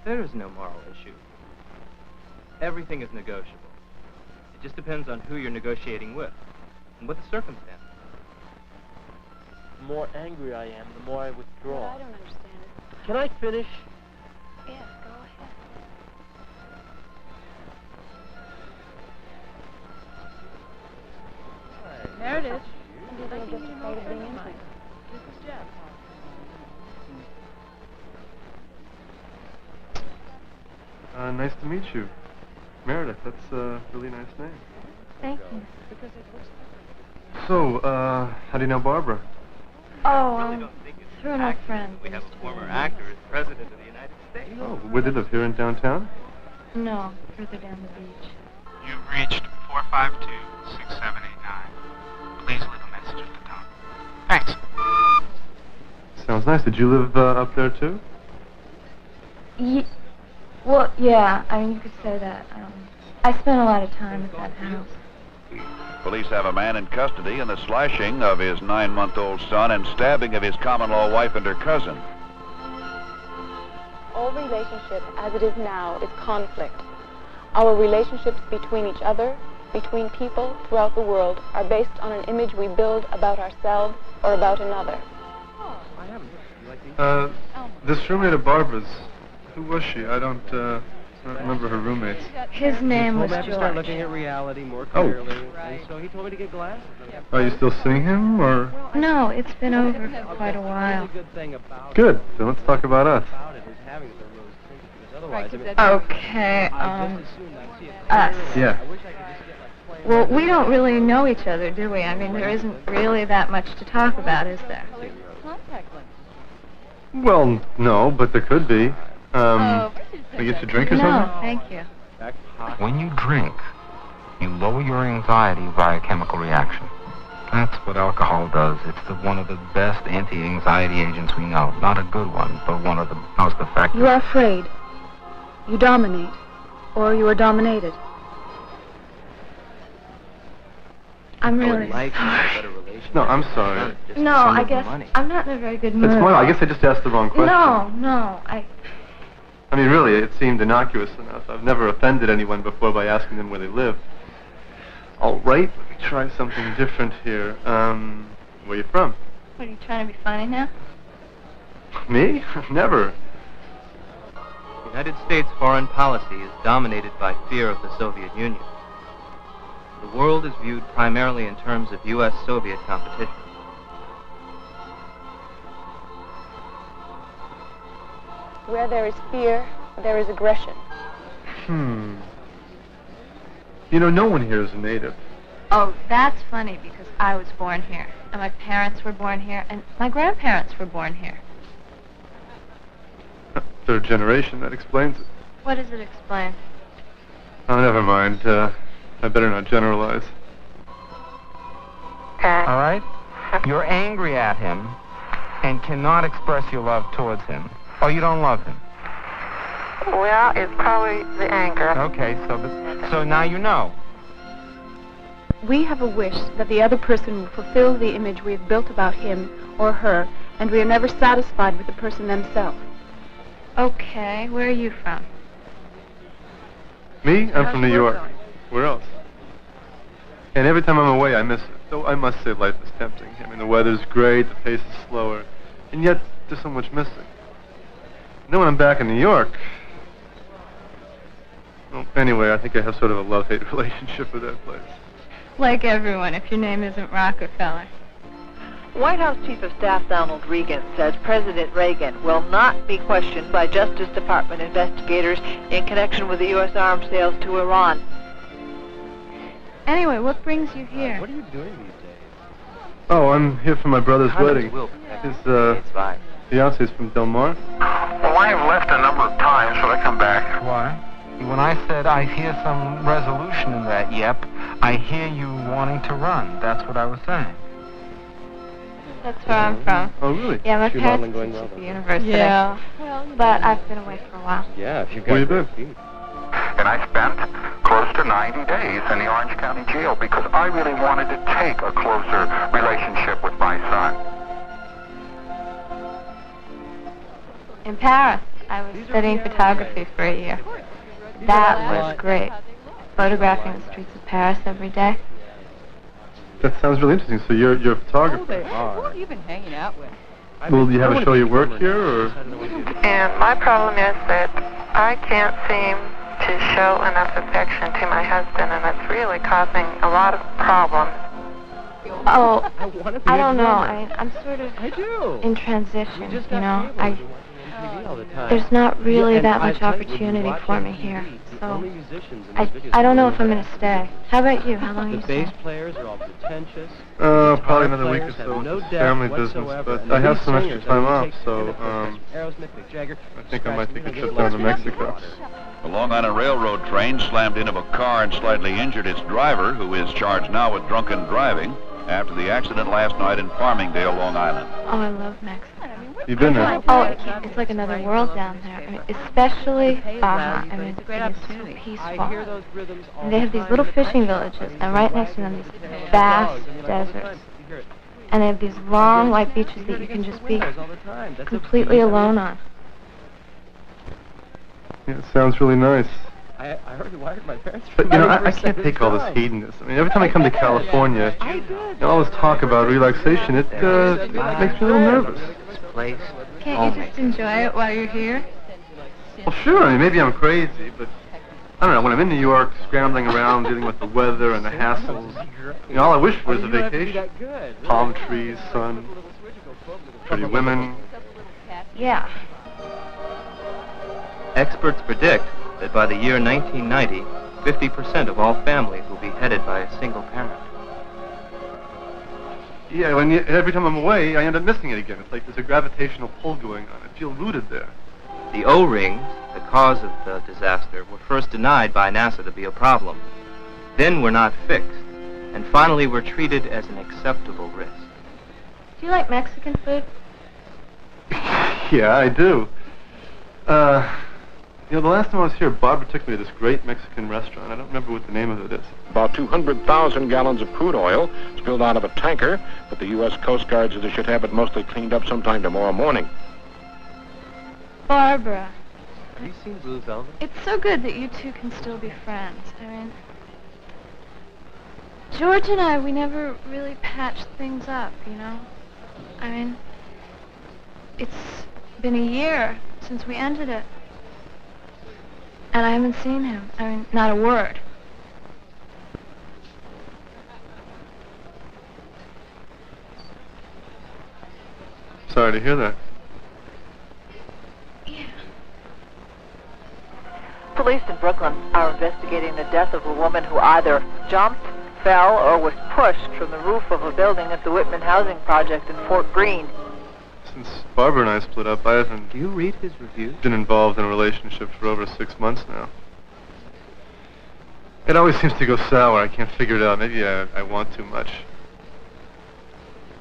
There is no moral issue. Everything is negotiable. It just depends on who you're negotiating with and what the circumstances. The more angry I am, the more I withdraw. But I don't understand it. Can I finish? Yes, go ahead. Meredith. Some people are just afraid of being intimate. This is Jeff. Nice to meet you. Meredith, that's a really nice name. Thank you. So, how do you know Barbara? Oh, through an old friend. We have a former actor as president of the United States. Oh, where do they live? Here in downtown? No, further down the beach. You've reached 452-6789. Please leave a message at the tone. Thanks. Sounds nice. Did you live up there too? Well, yeah, I mean, you could say that. I spent a lot of time at that house. Police have a man in custody in the slashing of his 9-month-old son and stabbing of his common-law wife and her cousin. All relationship, as it is now, is conflict. Our relationships between each other, between people throughout the world, are based on an image we build about ourselves or about another. I haven't. You like these? This roommate of Barbara's, who was she? I don't remember her roommates. His name was He told me I have to start George. looking at reality more Oh. clearly. Right. And so he told me to get glasses. Are you still seeing him, or? No, it's been over for quite a while. The good thing about Good. Then let's talk about us. about it is having it really think, because otherwise, I mean, Okay, I just assumed I'd see it. us. Yeah. I wish I could just get like plain Well, we don't really know each other, do we? I mean, there isn't really that much to talk about, is there? Contact lenses. Well, no, but there could be. Can I get you a drink or No, something? thank you. back pocket. When you drink, you lower your anxiety via chemical reaction. That's what alcohol does. It's one of the best anti-anxiety agents we know. Not a good one, but one of the most effective. You are afraid. You dominate. Or you are dominated. I'm I would really like sorry. a better relationship. No, I'm sorry. Just No, some I of the guess money. I'm not in a very good mood. It's more, I guess I just asked the wrong question. No, I mean, really, it seemed innocuous enough. I've never offended anyone before by asking them where they live. All right, let me try something different here. Where you from? What, are you trying to be funny now? Me? Never. The United States foreign policy is dominated by fear of the Soviet Union. The world is viewed primarily in terms of U.S.-Soviet competition. Where there is fear, there is aggression. You know, no one here is a native. Oh, that's funny because I was born here, and my parents were born here, and my grandparents were born here. Third generation, that explains it. What does it explain? Oh, never mind. I better not generalize. All right? You're angry at him and cannot express your love towards him. Or you don't love him. Well, it's probably the anger. Okay, so now you know. We have a wish that the other person will fulfill the image we have built about him or her, and we are never satisfied with the person themselves. Okay, where are you from? Me? I'm from New York. Where else? And every time I'm away, I miss it. Though I must say life is tempting. I mean, the weather's great, the pace is slower, and yet there's so much missing. And then when I'm back in New York... Well, anyway, I think I have sort of a love-hate relationship with that place. Like everyone, if your name isn't Rockefeller. White House Chief of Staff Donald Regan says President Reagan will not be questioned by Justice Department investigators in connection with the U.S. arms sales to Iran. Anyway, what brings you here? What are you doing these days? Oh, I'm here for my brother's wedding. Will His, it's fine. fiance's from Del Mar. Well, I have left a number of times. Should I come back? Why? When I said I hear some resolution in that yep, I hear you wanting to run. That's what I was saying. That's where I'm from. Oh, really? Yeah, my Your parents modeling going teach well, at the then? university. Yeah. But I've been away for a while. Yeah, if you've Where you got been? feet. And I spent close to 90 days in the Orange County Jail because I really wanted to take a closer relationship with my son. In Paris. I was studying photography for a year. That was great. Photographing the streets of Paris every day. That sounds really interesting. So you're a photographer. Who have you been hanging out with? Well, do you have a show your work here, or? And my problem is that I can't seem to show enough affection to my husband, and it's really causing a lot of problems. Oh, I don't know. I'm sort of in transition, you know. There's not really that much opportunity for me here, so I don't know if I'm going to stay. How about you? How long are you staying? The bass players are all pretentious. Probably another week or so. It's family business, but I have some extra time off, so I think I might take a trip down to Mexico. The Long Island Railroad train slammed into a car and slightly injured its driver, who is charged now with drunken driving after the accident last night in Farmingdale, Long Island. Oh, I love Mexico. You've been there? Oh, it's like another world down there. I mean, especially Baja. I mean, it's so peaceful. And they have these little fishing villages, and right next to them, these vast deserts. And they have these long white beaches that you can just be completely alone on. Yeah, it sounds really nice. I already wired my parents. But, you know, I can't take all this hedonism. I mean, every time I come to California, you know, all this talk about relaxation, it makes me a little nervous. Can't you just enjoy it while you're here? Well, sure. I mean, maybe I'm crazy, but I don't know. When I'm in New York, scrambling around, dealing with the weather and the hassles, you know, all I wish for is a vacation. Palm trees, sun, pretty women. Yeah. Experts predict that by the year 1990, 50% of all families will be headed by a single parent. Yeah, every time I'm away, I end up missing it again. It's like there's a gravitational pull going on. I feel rooted there. The O-rings, the cause of the disaster, were first denied by NASA to be a problem. Then were not fixed, and finally were treated as an acceptable risk. Do you like Mexican food? Yeah, I do. You know, the last time I was here, Barbara took me to this great Mexican restaurant. I don't remember what the name of it is. About 200,000 gallons of crude oil spilled out of a tanker, but the U.S. Coast Guard says they should have it mostly cleaned up sometime tomorrow morning. Barbara. Have you seen Blue Velvet? It's so good that you two can still be friends. I mean, George and I, we never really patched things up, you know? I mean, it's been a year since we ended it. And I haven't seen him. I mean, not a word. Sorry to hear that. Yeah. Police in Brooklyn are investigating the death of a woman who either jumped, fell, or was pushed from the roof of a building at the Whitman Housing Project in Fort Greene. Since Barbara and I split up, I haven't... Do you read his reviews? Been involved in a relationship for over 6 months now. It always seems to go sour. I can't figure it out. Maybe I want too much.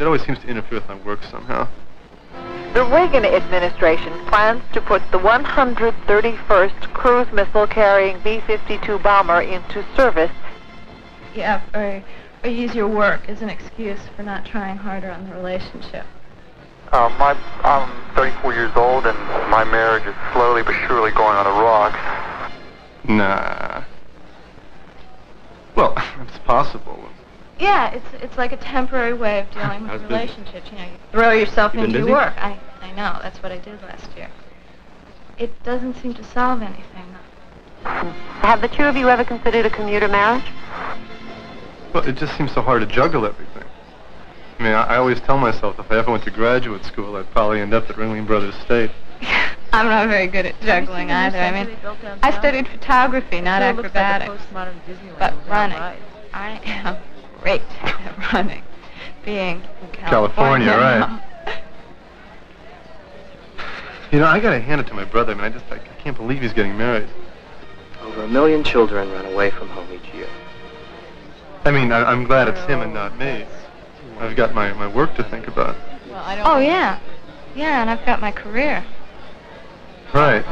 It always seems to interfere with my work somehow. The Reagan administration plans to put the 131st cruise missile-carrying B-52 bomber into service. Yeah, or use your work as an excuse for not trying harder on the relationship. I'm 34 years old, and my marriage is slowly but surely going on the rocks. Nah. Well, it's possible. Yeah, it's like a temporary way of dealing with relationships. You know, you throw yourself into your work. I know. That's what I did last year. It doesn't seem to solve anything, though. Have the two of you ever considered a commuter marriage? Well, it just seems so hard to juggle everything. I mean, I always tell myself if I ever went to graduate school, I'd probably end up at Ringling Brothers State. I'm not very good at juggling either. I mean, I studied photography, not acrobatics. But running, I am great at running. Being in California, right. You know, I gotta hand it to my brother. I mean, I can't believe he's getting married. Over 1 million children run away from home each year. I mean, I'm glad it's him and not me. I've got my work to think about. Oh, yeah. Yeah, and I've got my career. Right.